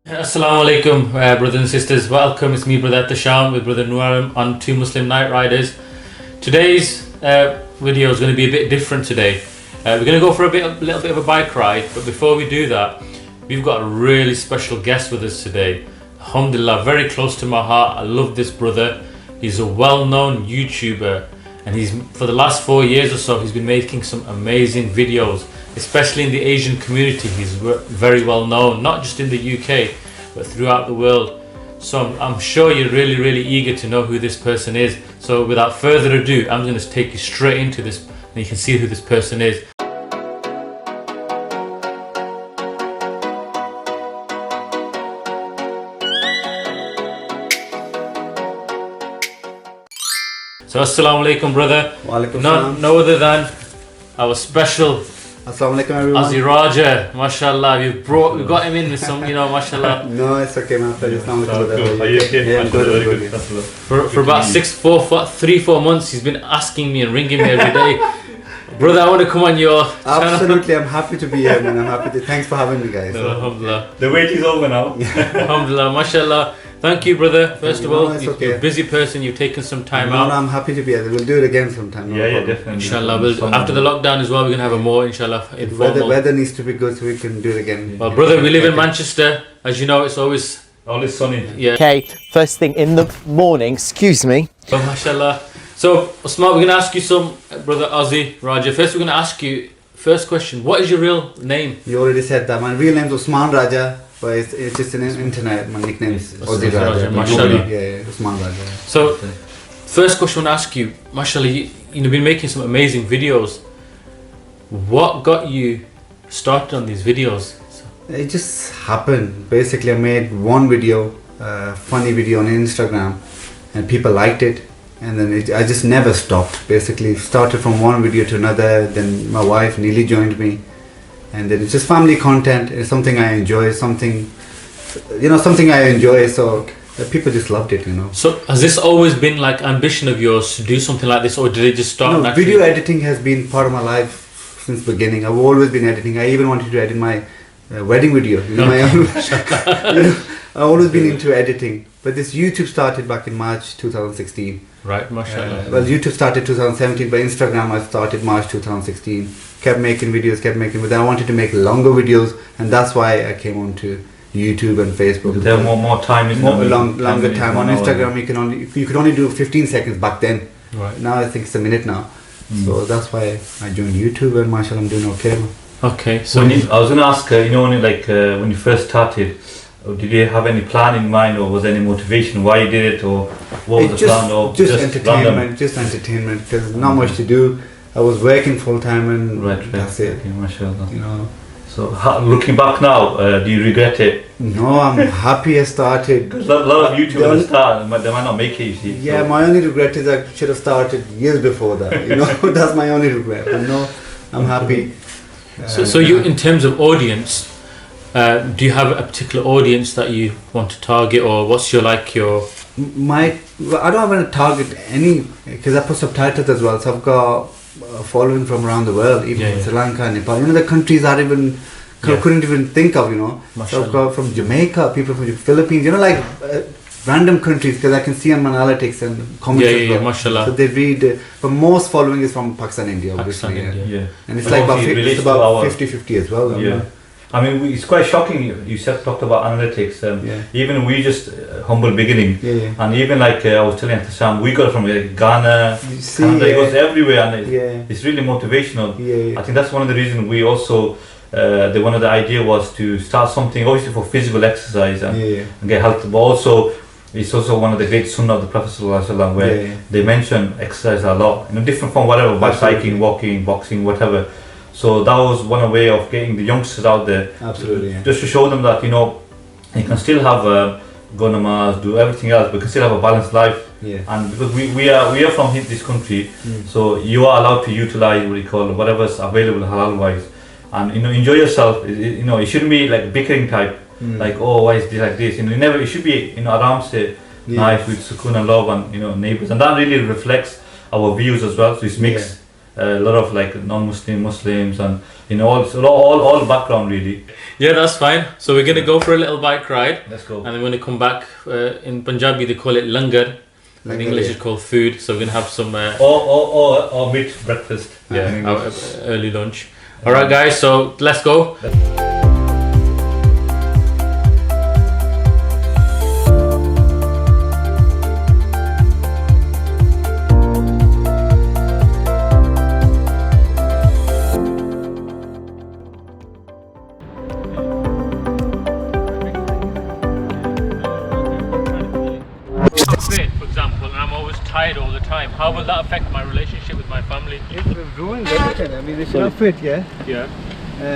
Assalamu alaikum, brothers and sisters. Welcome. It's me, Brother Tasham, with Brother Nuarim on Two Muslim Night Riders. Today's video is going to be a bit different today. We're going to go for a little bit of a bike ride, but before we do that, we've got a really special guest with us today. Alhamdulillah, very close to my heart. I love this brother. He's a well-known YouTuber, and for the last 4 years or so, he's been making some amazing videos. Especially in the Asian community, he's very well known, not just in the UK, but throughout the world. So I'm sure you're really eager to know who this person is. So without further ado, I'm going to take you straight into this, and you can see who this person is. So assalamu alaikum, brother. Wa alaikum salam. No other than our special Assalamu alaikum everyone. OZZYRAJA, mashallah. We got him in with some, mashallah. No, it's okay, man. Are you okay? Yeah, I'm good. For about 3-4 months, he's been asking me and ringing me every day. Brother, I want to come on your channel. Absolutely, I'm happy to be here, man. I'm happy to. Thanks for having me, guys. Alhamdulillah. The wait is over now. Alhamdulillah, mashallah. Thank you, brother. First of all, you're a busy person. You've taken some time out. No, I'm happy to be here. We'll do it again sometime. Yeah, definitely. Inshallah, after the lockdown as well, we're going to have a more, inshallah, informal. The weather needs to be good so we can do it again. Well, brother, we live in Manchester. As you know, it's always sunny. Yeah. Okay, first thing in the morning, excuse me. Oh, mashallah. So, Osman, we're going to ask you some, brother OZZYRAJA. First, we're going to ask you, first question, what is your real name? You already said that. My real name is OZZYRAJA, but it's just an internet. My nickname is OZZYRAJA. Mashallah. Yeah, OZZYRAJA. So, first question I want to ask you, mashallah, you've been making some amazing videos. What got you started on these videos? It just happened. Basically, I made one video, funny video on Instagram, and people liked it. And then I just never stopped. Basically, started from one video to another. Then my wife Neely joined me, and then it's just family content. It's something I enjoy. Something I enjoy. So people just loved it. So has this always been like ambition of yours to do something like this, or did it just start? No, naturally? video editing has been part of my life since beginning. I've always been editing. I even wanted to edit my wedding video. My own. I've always been into editing. But this YouTube started back in March 2016. Right, mashallah. Well, YouTube started 2017, but Instagram I started March 2016. Kept making videos, but then I wanted to make longer videos, and that's why I came on to YouTube and Facebook. There more time, longer time on Instagram. You could only do 15 seconds back then. Right. Now I think it's a minute now. So that's why I joined YouTube, and mashallah, I'm doing okay. Okay, so I was going to ask, when you first started, did you have any plan in mind, or was there any motivation why you did it, or what was the plan? Or just entertainment, because there's not much to do. I was working full time, and that's it. Okay, mashallah. So looking back now, do you regret it? No, I'm happy I started. Because a lot of YouTubers start, they might not make it. You see. Yeah, my only regret is I should have started years before that. That's my only regret. But no, I'm happy. So you, in terms of audience, do you have a particular audience that you want to target, or what's your I don't have a target because I put subtitles as well, so I've got a following from around the world, even from Sri Lanka, Nepal, the countries I couldn't even think of, So I've got from Jamaica, people from the Philippines, random countries, because I can see on my analytics and comments as well. Mashallah. So they read, but most following is from Pakistan, India, obviously. India. And it's like about 50-50 as well. Yeah. I mean, it's quite shocking. You talked about analytics. Even we just humble beginning, and even I was telling Sam, we got from Ghana, Canada. It goes everywhere, and it's really motivational. I think that's one of the reasons we also. One of the idea was to start something, obviously for physical exercise and get health, but also it's also one of the great sunnah of the Prophet ﷺ, where they mention exercise a lot, different from whatever, bicycling, walking, boxing, whatever. So that was one way of getting the youngsters out there. Absolutely. Just to show them that, you can still have go namaz, do everything else, but can still have a balanced life. And because we are from this country, so you are allowed to utilize whatever's available halal wise, and enjoy yourself. It shouldn't be like bickering type, like, oh, why is this like this? It should be aram se, nice with sukoon and love and neighbors, and that really reflects our views as well. So it's mixed. a lot of like non-Muslim, Muslims, and all background really. Yeah, that's fine. So we're gonna go for a little bike ride. Let's go. And then we're gonna come back. In Punjabi they call it langar. In English it's called food. So we're gonna have some or meat breakfast. Yeah, early lunch. All right, guys. So let's go. For example, and I'm always tired all the time. How will that affect my relationship with my family? It ruins everything. I mean, if you're not fit, yeah, Yeah.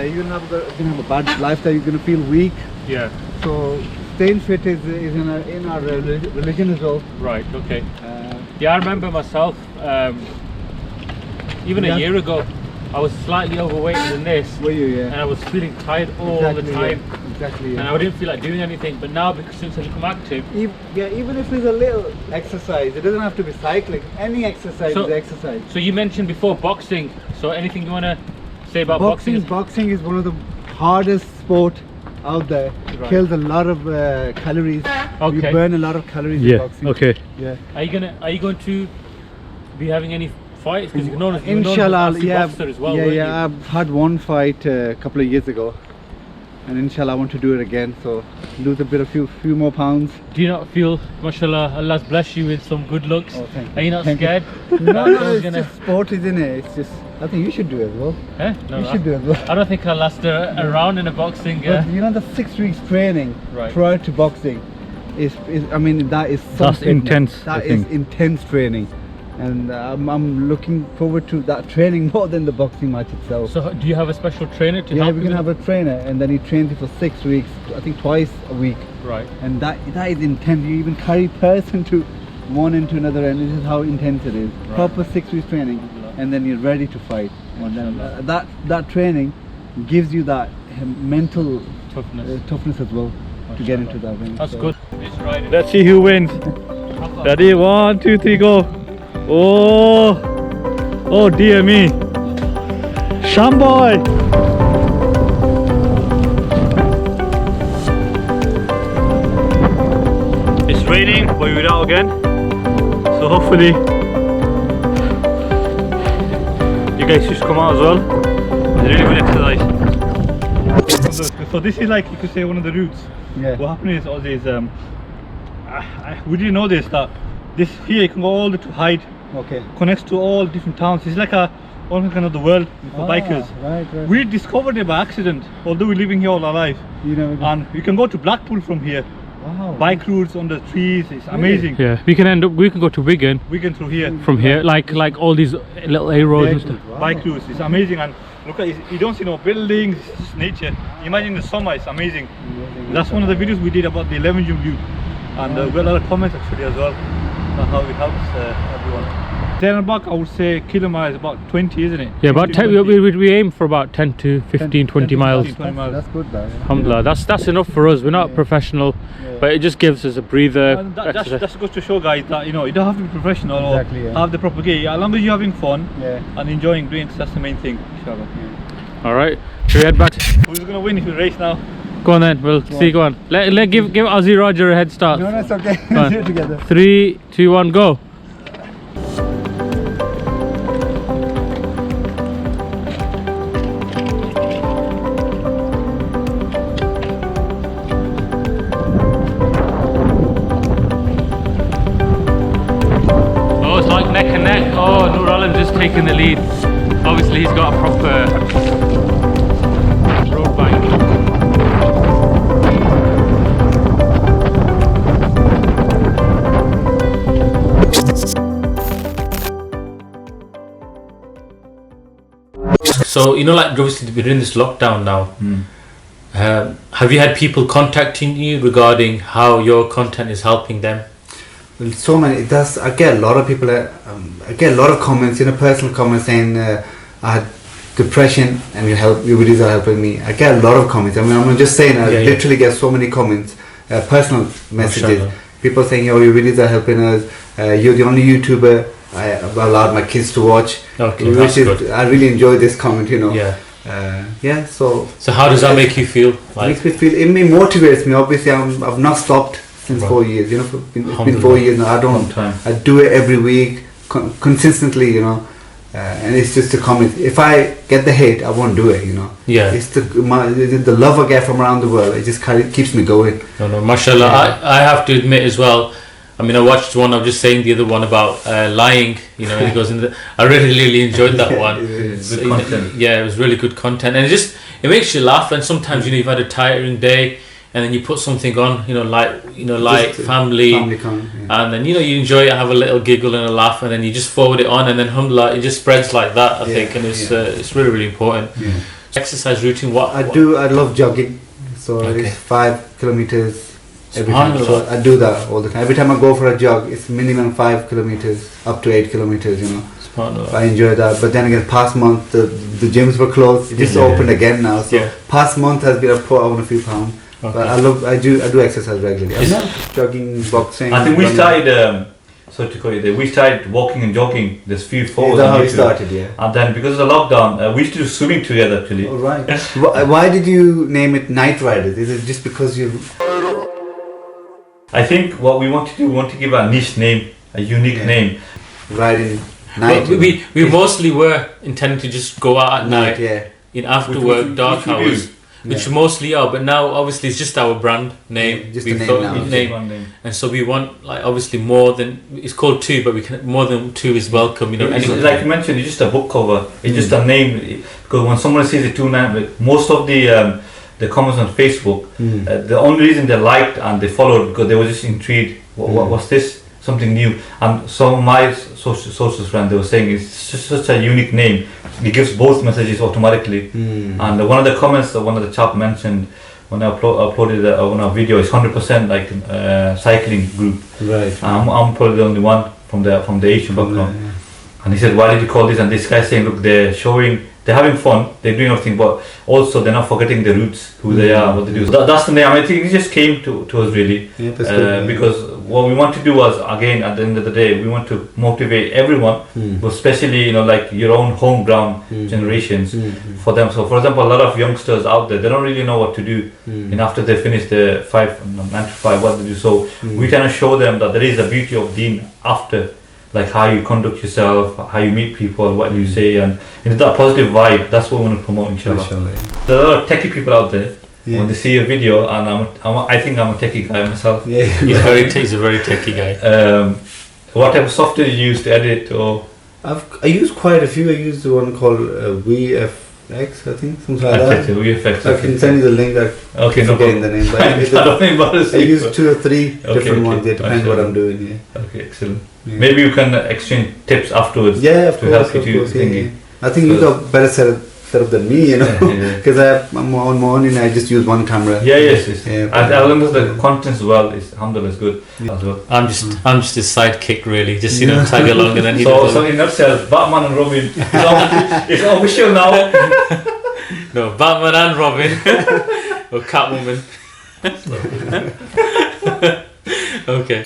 you're gonna have a bad lifestyle. You're gonna feel weak. Yeah. So staying fit is in our religion as well. Right. Okay. Yeah, I remember myself. Even a year ago, I was slightly overweight than this. Were you? Yeah. And I was feeling tired all the time. Yeah. Exactly. Yeah. And I didn't feel like doing anything. But now, because since I've become active, Even if it's a little exercise, it doesn't have to be cycling. Any exercise is exercise. So you mentioned before boxing. So anything you want to say about boxing? Boxing is one of the hardest sport out there. Right. Kills a lot of calories. Okay. You burn a lot of calories in boxing. Okay. Yeah. Are you going to be having any fights? Because you're known as Inshallah, a boxer as well. Yeah. I've had one fight a couple of years ago, and inshallah I want to do it again. So lose a few more pounds. Do you not feel, mashallah, Allah's blessed you with some good looks? Oh, thank you. Are you not scared? No, it's just sport, isn't it? It's just, I think you should do it as well. Eh? No, You should do it as well. I don't think I'll last a round in a boxing. But you know, the 6 weeks training prior to boxing is I mean, that is That's intense, That I is think. intense training, and I'm looking forward to that training more than the boxing match itself. So do you have a special trainer to Yeah, help we're you? gonna have a trainer, and then he trains you for 6 weeks. I think twice a week. Right. And that is intense. You even carry person to one end to another end. This is how intense it is. Right. Proper 6 weeks training, and then you're ready to fight. And then that training gives you that mental toughness as well to get into that ring. That's good. Let's see who wins. Ready? 1, 2, 3, go. Oh dear me. Shamboy. It's raining, but we're out again. So hopefully you guys should come out as well. It's really good exercise. So this is like, you could say, one of the routes. Yeah. What happened is, Ozzy, is we didn't know this, that this here you can go all the way to Hyde. Okay. Connects to all different towns. It's like one kind of the world for bikers. Right. We discovered it by accident, although we're living here all our life. You know. And we can go to Blackpool from here. Wow. Bike routes on the trees. It's amazing. Yeah, we can go to Wigan We can through here. from here, like all these little A roads and stuff. Wow. Bike routes. It's amazing, and look at it. You don't see no buildings. It's just nature. Imagine the summer. It's amazing. That's one of the videos we did about the 11 June view, and we got a lot of comments actually as well about how it helps everyone. There and back, I would say kilometers about 20, isn't it? Yeah, about 10, 20. we aim for about 10 to 15, 20 miles. 20 miles. That's good, though. Yeah. Alhamdulillah, that's enough for us. We're not professional, but it just gives us a breather. And that's goes to show, guys, that you don't have to be professional or have the proper gear. As long as you're having fun and enjoying doing it, that's the main thing. Inshallah. All right, should we head back? Who's gonna win if we race now? Go on then, we'll see. Go on. Give OZZYRAJA a head start. No, it's okay. Go on. Do it together. 3, 2, 1, go. Oh, it's like neck and neck. Oh, Nur Alam's just taking the lead. Obviously, he's got a proper road bike. So, like obviously we're in this lockdown now. Have you had people contacting you regarding how your content is helping them? Well, so many. I get a lot of people. I get a lot of comments, personal comments saying I had depression and your videos are helping me. I get a lot of comments. I mean, I'm not just saying. I literally get so many comments, personal messages, People saying, "Oh, your videos are helping us. You're the only YouTuber I've allowed my kids to watch." Okay, which is good. I really enjoy this comment. Yeah. So how does that make you feel? Makes me feel. It motivates me. Obviously, I've not stopped since 4 years. It's been 4 years now. I do it every week consistently. And it's just a comment. If I get the hate, I won't do it. Yeah. It's the love I get from around the world. It just kind of keeps me going. No, mashallah. I have to admit as well. I mean, I watched one. I was just saying the other one about lying. It goes in. I really enjoyed that one. Good content. Yeah, it was really good content, and it makes you laugh. And sometimes you've had a tiring day, and then you put something on. Like family and then you enjoy it, have a little giggle and a laugh, and then you just forward it on, and then alhamdulillah, it just spreads like that. I think, and it's really important. Yeah. Exercise routine. What I do. I love jogging. So it's 5 kilometers. Every time. So I do that all the time. Every time I go for a jog, it's minimum 5 kilometers, up to 8 kilometers. I enjoy that. But then again, past month the gyms were closed. It just opened again now. So past month has been I put on a few pounds. Okay. But I do exercise regularly. Jogging, boxing. I think we started. Sorry to call you there. We started walking and jogging. There's few photos. That's how we started. Yeah. And then because of the lockdown, we used to do swimming together actually. All right. Why did you name it Night Riders? Is it just because you? I think what we want to do, we want to give a niche name, a unique name. Riding night. We mostly were intending to just go out at night. Yeah. In after work, dark hours. Which mostly are, but now obviously it's just our brand name. Just the name now. And so we want like more than it's called 2, but we can more than 2 is welcome. Like you mentioned, it's just a book cover. It's just a name because when someone sees the 2 name, most of the comments on Facebook, the only reason they liked and they followed because they were just intrigued. What's this? Something new. And some of my social friends, they were saying it's just such a unique name. It gives both messages automatically. And one of the comments that one of the chap mentioned when I uploaded on a video is 100% like cycling group. Right. I'm probably the only one from the Asian background. And he said, why did you call this? And this guy saying, look, they're having fun, they're doing everything, but also they're not forgetting their roots, who they are, what they do. So that's the name. I think it just came to us really, because what we want to do was, again, at the end of the day, we want to motivate everyone, but especially like your own home ground generations for them. So for example, a lot of youngsters out there, they don't really know what to do, and after they finish the 9 to 5, what they do. So we kind of show them that there is a beauty of deen after. Like how you conduct yourself, how you meet people, what you say, and that positive vibe. That's what we want to promote, inshallah. There are a lot of techie people out there. When they see a video, and I think I'm a techie guy myself. Yeah, he's a very techie guy. What type of software do you use to edit? Or I use quite a few. I use the one called VFX, I think, something like that. VFX. I can send you the link. Okay, no problem. The name, but I use 2 or 3 different ones. It depends what I'm doing. Yeah. Okay, excellent. Maybe you can exchange tips afterwards. Yeah, of to course, help you to thinking. I think you got better set up than me, because I'm on my own and I just use one camera. Yes. As long as the content as well is alhamdulillah is good as well. I'm just his sidekick really, just tag along and then he so in nutshell, Batman and Robin it's official now. No, Batman and Robin or Catwoman. Okay.